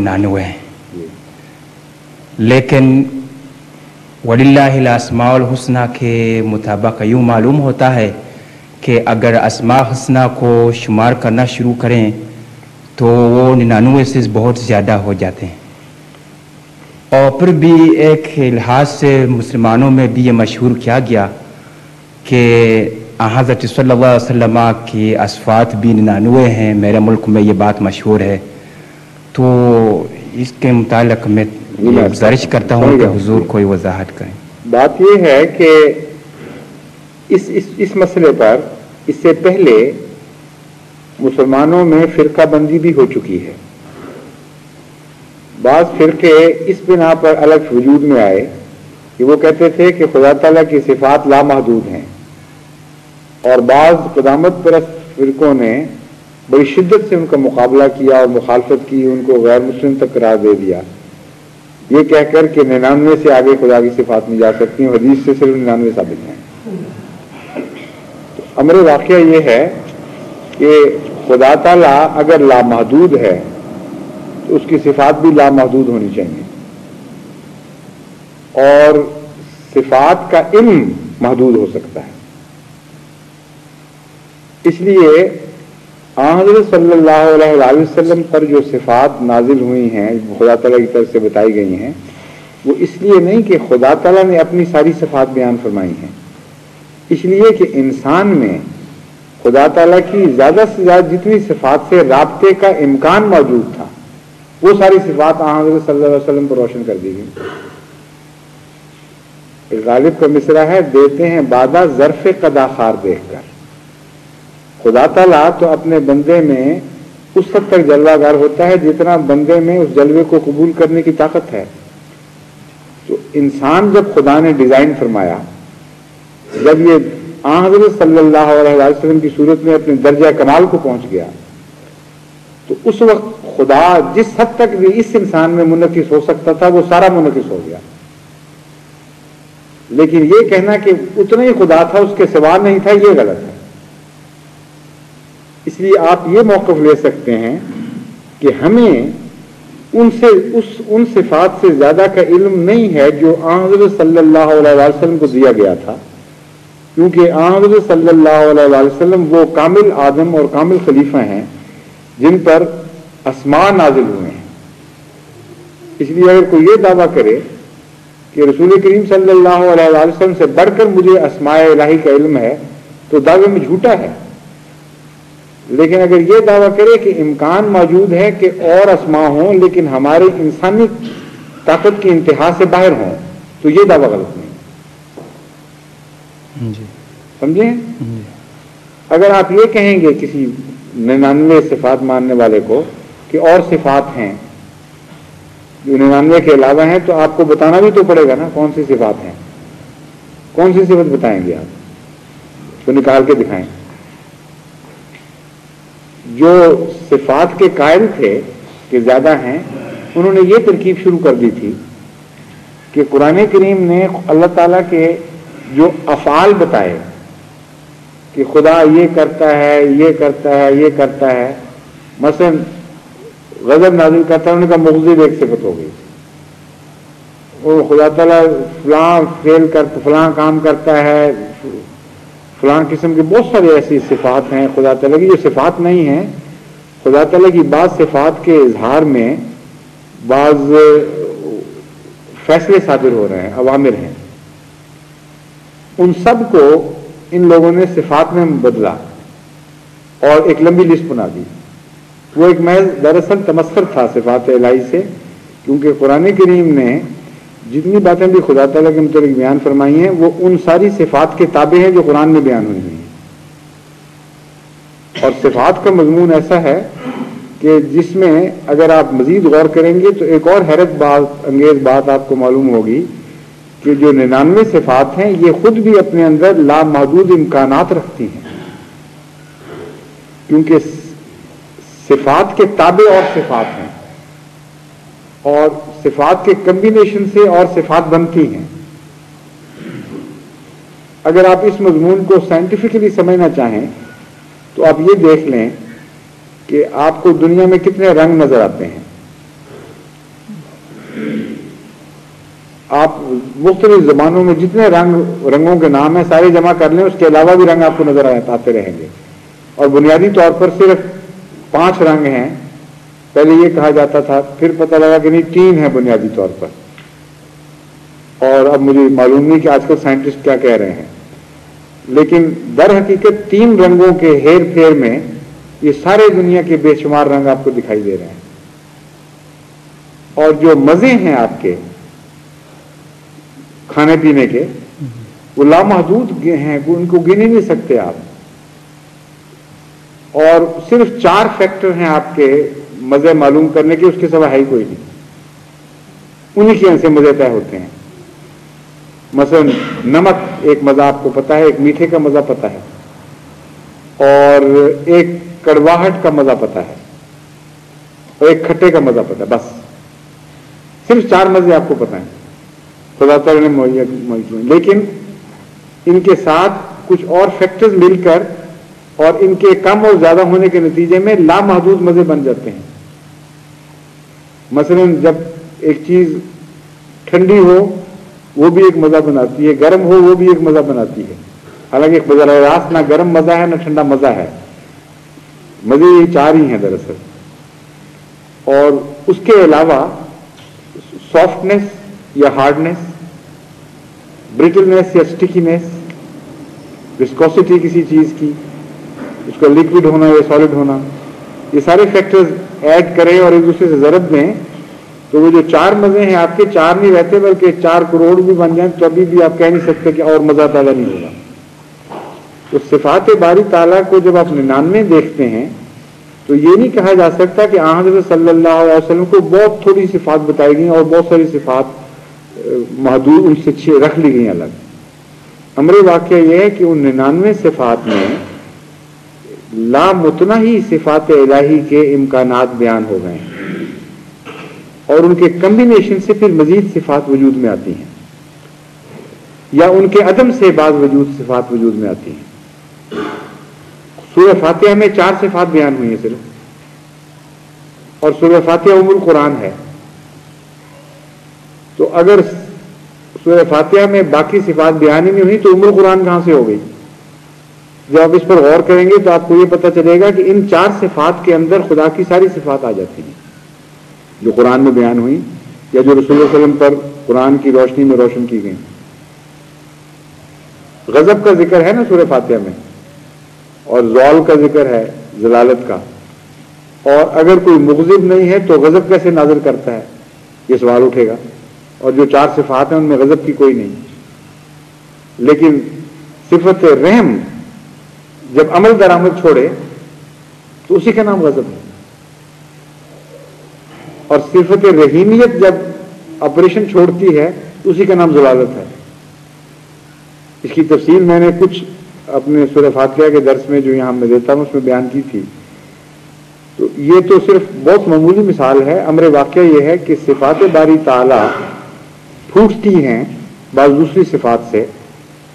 99 ہیں، لیکن وَلِلَّهِ الْأَسْمَاءُ الْحُسْنَى کے مطابق یوں معلوم ہوتا ہے کہ اگر اسماء حسنہ کو شمار کرنا شروع کریں تو وہ 99 سے بہت زیادہ ہو جاتے ہیں. اور پھر بھی ایک لحاظ سے مسلمانوں میں بھی یہ مشہور کیا گیا کہ حضرت صلی اللہ علیہ وسلم کی اصفات بھی 99 ہیں. میرے ملک میں یہ بات مشہور ہے. تو اس کے متعلق میں گزارش کرتا ہوں کہ حضور کوئی وضاحت کریں. بات یہ ہے کہ اس مسئلے پر اس سے پہلے مسلمانوں میں فرقہ بندی بھی ہو چکی ہے. بعض فرقے اس بنا پر الگ وجود میں آئے کہ وہ کہتے تھے کہ خدا تعالیٰ کی صفات لامحدود ہیں، اور بعض قدامت پرست فرقوں نے بڑی شدت سے ان کا مقابلہ کیا اور مخالفت کی، ان کو غیر مسلم تک قرار دے دیا، یہ کہہ کر کہ 99 سے آگے خدا کی صفات نہیں جا سکتی، حدیث سے صرف 99 ثابت ہیں. امر واقعہ یہ ہے کہ خدا تعالیٰ اگر لامحدود ہے تو اس کی صفات بھی لامحدود ہونی چاہیے، اور صفات کا علم محدود ہو سکتا ہے. اس لیے حضرت صلی اللہ علیہ وسلم پر جو صفات نازل ہوئی ہیں خدا تعالیٰ کی طرف سے بتائی گئی ہیں، وہ اس لیے نہیں کہ خدا تعالیٰ نے اپنی ساری صفات بیان فرمائی ہیں، اس لیے کہ انسان میں خدا تعالیٰ کی زیادہ سے زیادہ جتنی صفات سے رابطے کا امکان موجود تھا وہ ساری صفات حضرت صلی اللہ علیہ وسلم پر روشن کر دی گئی. غالب کا مصرع ہے، دیتے ہیں بادہ ظرف قدا خار دیکھ کر. خدا تعالیٰ تو اپنے بندے میں اس حد تک جلوہ گر ہوتا ہے جتنا بندے میں اس جلوے کو قبول کرنے کی طاقت ہے. تو انسان جب خدا نے ڈیزائن فرمایا، جب یہ حضرت صلی اللہ علیہ وسلم کی صورت میں اپنے درجہ کمال کو پہنچ گیا، تو اس وقت خدا جس حد تک بھی اس انسان میں منعکس ہو سکتا تھا وہ سارا منعکس ہو گیا. لیکن یہ کہنا کہ اتنا ہی خدا تھا اس کے سوا نہیں تھا، یہ غلط ہے. اس لیے آپ یہ موقف لے سکتے ہیں کہ ہمیں ان صفات سے زیادہ کا علم نہیں ہے جو حضرت صلی اللہ علیہ وسلم کو دیا گیا تھا، کیونکہ حضرت صلی اللہ علیہ وسلم وہ کامل آدم اور کامل خلیفہ ہیں جن پر اسماء نازل ہوئے ہیں. اس لیے اگر کوئی یہ دعویٰ کرے کہ رسول کریم صلی اللہ علیہ وسلم سے بڑھ کر مجھے اسماء الہی کا علم ہے تو دعوے میں جھوٹا ہے. لیکن اگر یہ دعویٰ کرے کہ امکان موجود ہے کہ اور اسماء ہوں لیکن ہمارے انسانی طاقت کی انتہا سے باہر ہوں تو یہ دعویٰ غلط نہیں. سمجھیں؟ اگر آپ یہ کہیں گے کسی 99 صفات ماننے والے کو کہ اور صفات ہیں جو 99 کے علاوہ ہیں، تو آپ کو بتانا بھی تو پڑے گا نا کون سی صفات ہیں. کون سی صفت بتائیں گے آپ؟ تو نکال کے دکھائیں. جو صفات کے قائل تھے کہ زیادہ ہیں، انہوں نے یہ ترکیب شروع کر دی تھی کہ قرآن کریم نے اللہ تعالیٰ کے جو افعال بتائے کہ خدا یہ کرتا ہے، یہ کرتا ہے، یہ کرتا ہے. مثلا غضب نازل کرتا ہے، انہوں نے کہا مغضب ایک صفت ہو گئی. وہ خدا تعالیٰ فلاں کام کرتا ہے، فلاں قسم کی بہت ساری ایسی صفات ہیں خدا تعالیٰ کی جو صفات نہیں ہیں. خدا تعالیٰ کی بعض صفات کے اظہار میں بعض فیصلے صادر ہو رہے ہیں، اوامر ہیں. ان سب کو ان لوگوں نے صفات میں بدلا اور ایک لمبی لسٹ بنا دی. وہ ایک محض دراصل تمسخر تھا صفات الہی سے، کیونکہ قرآن کریم نے جتنی باتیں بھی خدا تعالیٰ کے متعلق بیان فرمائی ہیں وہ ان ساری صفات کے تابع ہیں جو قرآن میں بیان ہوئی ہیں. اور صفات کا مضمون ایسا ہے کہ جس میں اگر آپ مزید غور کریں گے تو ایک اور حیرت انگیز بات آپ کو معلوم ہوگی کہ جو 99 صفات ہیں یہ خود بھی اپنے اندر لامحدود امکانات رکھتی ہیں، کیونکہ صفات کے تابع اور صفات ہیں، اور صفات کے کمبینیشن سے اور صفات بنتی ہیں. اگر آپ اس مضمون کو سائنٹیفکلی سمجھنا چاہیں تو آپ یہ دیکھ لیں کہ آپ کو دنیا میں کتنے رنگ نظر آتے ہیں. آپ مختلف زبانوں میں جتنے رنگوں کے نام ہیں سارے جمع کر لیں، اس کے علاوہ بھی رنگ آپ کو نظر آتے رہیں گے، اور بنیادی طور پر صرف 5 رنگ ہیں. پہلے یہ کہا جاتا تھا، پھر پتہ لگا کہ نہیں 3 ہیں بنیادی طور پر، اور اب مجھے معلوم نہیں کہ آج کل سائنٹسٹ کیا کہہ رہے ہیں، لیکن در حقیقت 3 رنگوں کے ہیر پھیر میں یہ سارے دنیا کے بے شمار رنگ آپ کو دکھائی دے رہے ہیں. اور جو مزے ہیں آپ کے کھانے پینے کے وہ لامحدود ہیں، ان کو گن ہی نہیں سکتے آپ. اور صرف 4 فیکٹر ہیں آپ کے مزے معلوم کرنے کے، اس کے سوا ہے ہی کوئی نہیں. انہی کے سے مزے طے ہوتے ہیں. مثلا نمک ایک مزہ آپ کو پتا ہے، ایک میٹھے کا مزہ پتا ہے، اور ایک کڑواہٹ کا مزہ پتا ہے، اور ایک کھٹے کا مزہ پتا ہے. بس صرف 4 مزے آپ کو پتا ہیں خدا تعالیٰ نے مہیا. لیکن ان کے ساتھ کچھ اور فیکٹرز مل کر اور ان کے کم اور زیادہ ہونے کے نتیجے میں لامحدود مزے بن جاتے ہیں. مثلا جب ایک چیز ٹھنڈی ہو وہ بھی ایک مزہ بناتی ہے، گرم ہو وہ بھی ایک مزہ بناتی ہے. حالانکہ براہ راست نہ گرم مزہ ہے نہ ٹھنڈا مزہ ہے، مزے یہ 4 ہی ہیں دراصل. اور اس کے علاوہ سافٹنس یا ہارڈنس، برٹلنس یا سٹیکینس، وسکوسٹی کسی چیز کی، اس کا لیکوڈ ہونا یا سالڈ ہونا، یہ سارے فیکٹرز ایڈ کریں اور ایک دوسرے سے ضرب دیں تو وہ جو 4 مزے ہیں آپ کے 4 نہیں رہتے بلکہ 4 کروڑ بھی بن جائیں تو ابھی بھی آپ کہہ نہیں سکتے کہ اور مزہ پیدا نہیں ہوگا. تو صفات باری تعالیٰ کو جب آپ 99 دیکھتے ہیں تو یہ نہیں کہا جا سکتا کہ حضرت صلی اللہ علیہ وسلم کو بہت تھوڑی صفات بتائی گئی اور بہت ساری صفات محدود ان سے رکھ لی گئی الگ. امر واقعہ یہ ہے کہ ان 99 صفات میں لامتناہی صفات الہی کے امکانات بیان ہو گئے ہیں، اور ان کے کمبینیشن سے پھر مزید صفات وجود میں آتی ہیں، یا ان کے عدم سے بعض صفات وجود میں آتی ہیں. سورہ فاتحہ میں 4 صفات بیان ہوئی ہیں صرف، اور سورہ فاتحہ ام القرآن ہے. تو اگر سورہ فاتحہ میں باقی صفات بیان ہی نہیں ہوئی تو ام القرآن کہاں سے ہو گئی؟ جب آپ اس پر غور کریں گے تو آپ کو یہ پتہ چلے گا کہ ان 4 صفات کے اندر خدا کی ساری صفات آ جاتی ہیں جو قرآن میں بیان ہوئی یا جو رسول اللہ علیہ وسلم پر قرآن کی روشنی میں روشن کی گئی. غضب کا ذکر ہے نا سورہ فاتحہ میں، اور زوال کا ذکر ہے، ذلالت کا. اور اگر کوئی مغضب نہیں ہے تو غضب کیسے نازل کرتا ہے، یہ سوال اٹھے گا. اور جو 4 صفات ہیں ان میں غضب کی کوئی نہیں. لیکن صفت رحم جب عمل درآمد چھوڑے تو اسی کا نام غضب ہے، اور صفت رحیمیت جب آپریشن چھوڑتی ہے تو اسی کا نام ذلالت ہے. اس کی تفصیل میں نے کچھ اپنے سورہ فاتحہ کے درس میں جو یہاں میں دیتا ہوں اس میں بیان کی تھی. تو یہ تو صرف بہت معمولی مثال ہے. امر واقعہ یہ ہے کہ صفات باری تعالیٰ پھوٹتی ہیں بعض دوسری صفات سے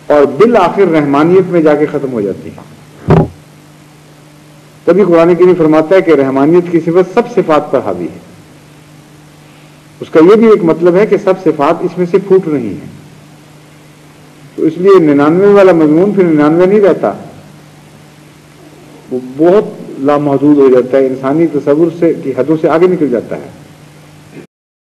اور بالآخر رحمانیت میں جا کے ختم ہو جاتی ہے. تبھی قرآن کریم فرماتا ہے کہ رحمانیت کی صفت سب صفات پر حاوی ہے. اس کا یہ بھی ایک مطلب ہے کہ سب صفات اس میں سے پھوٹ رہی ہیں. تو اس لیے 99 والا مضمون پھر 99 نہیں رہتا، وہ بہت لامحدود ہو جاتا ہے، انسانی تصور سے کی حدوں سے آگے نکل جاتا ہے.